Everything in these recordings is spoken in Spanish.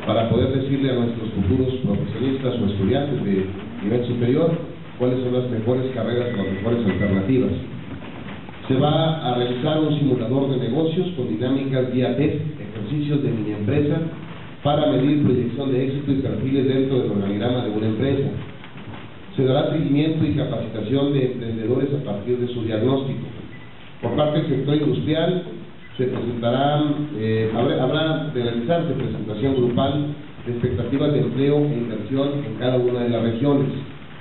para poder decirle a nuestros futuros profesionistas o estudiantes de nivel superior cuáles son las mejores carreras o las mejores alternativas. Se va a realizar un simulador de negocios con dinámicas vía test, ejercicios de mini empresa, para medir proyección de éxito y perfiles dentro del organigrama de una empresa. Se dará seguimiento y capacitación de emprendedores a partir de su diagnóstico. Por parte del sector industrial, se presentarán, habrá de realizarse presentación grupal de expectativas de empleo e inversión en cada una de las regiones.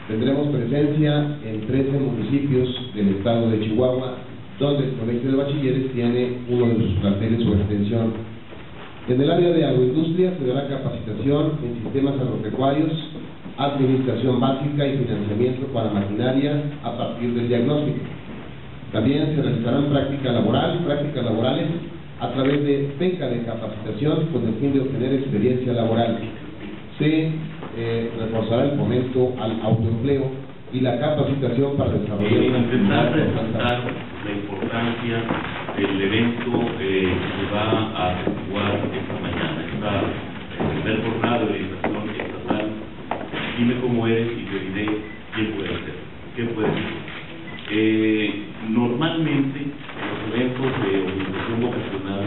Tendremos presencia en 13 municipios del estado de Chihuahua, donde el Colegio de Bachilleres tiene uno de sus planteles o extensión. En el área de agroindustria se dará capacitación en sistemas agropecuarios, administración básica y financiamiento para maquinaria a partir del diagnóstico. También se realizarán prácticas laborales a través de beca de capacitación con el fin de obtener experiencia laboral. Se reforzará el fomento al autoempleo y la capacitación para desarrollar intentar resaltar la importancia del evento que se va a efectuar esta mañana, esta primer jornada de orientación estatal. Dime cómo eres y te diré quién puede ser, qué puedes ser. Normalmente los eventos de orientación vocacional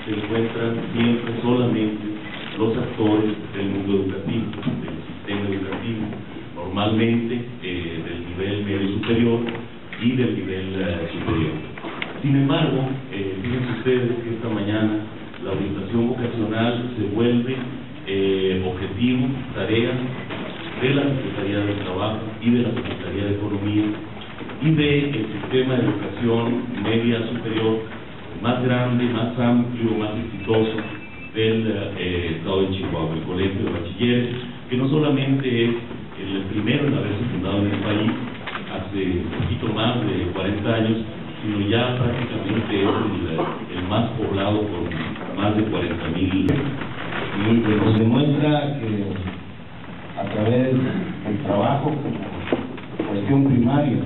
se encuentran siempre solamente los actores del mundo educativo, del sistema educativo, normalmente del nivel medio superior y del nivel superior. Sin embargo, fíjense ustedes que esta mañana la orientación vocacional se vuelve objetivo, tarea de la Secretaría de Trabajo y de la Secretaría de Economía y del sistema de educación media superior más grande, más amplio, más exitoso del estado de Chihuahua, el Colegio de Bachilleres, que no solamente es el primero en haberse fundado en el país hace un poquito más de 40 años, sino ya prácticamente es el más poblado por más de 40,000. Muy bueno. Se demuestra que a través del trabajo como cuestión primaria,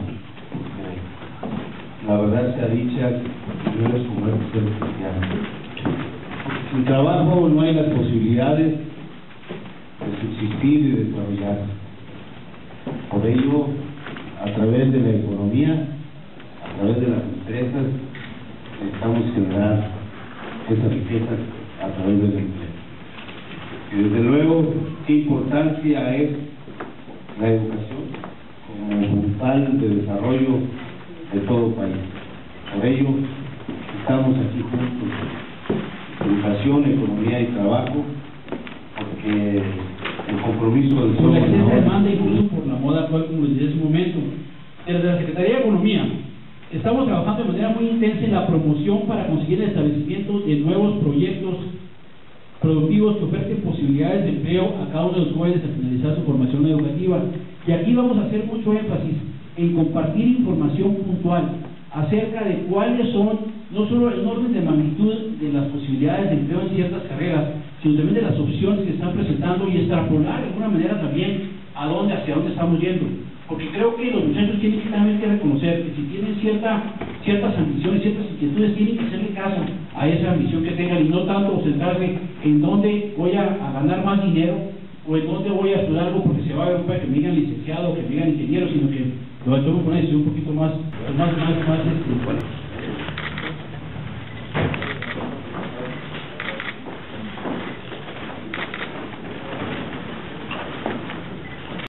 la verdad sea dicha, no es como el ser cristiano. Sin trabajo no hay las posibilidades de subsistir y desarrollarse. Por ello, a través de la economía, a través de las empresas, necesitamos generar esa riqueza a través del empleo. Y desde luego, qué importancia es la educación como puntal de desarrollo de todo país. Por ello, estamos aquí juntos, educación, economía y trabajo, porque el compromiso del por la extensa demanda incluso por la moda actual, como les dije en su momento. Desde la Secretaría de Economía estamos trabajando de manera muy intensa en la promoción para conseguir el establecimiento de nuevos proyectos productivos que oferten posibilidades de empleo a cada uno de los jóvenes al finalizar su formación educativa. Y aquí vamos a hacer mucho énfasis en compartir información puntual acerca de cuáles son, no solo el orden de magnitud de las posibilidades de empleo en ciertas carreras, sino también de las opciones que están presentando y extrapolar de alguna manera también hacia dónde estamos yendo. Porque creo que los muchachos tienen que también reconocer que si tienen ciertas ambiciones, ciertas inquietudes, tienen que hacerle caso a esa ambición que tengan y no tanto centrarse en dónde voy a ganar más dinero o en dónde voy a estudiar algo porque se va a ver para que me digan licenciado o que me digan ingeniero, sino que lo tomo con una decisión un poquito más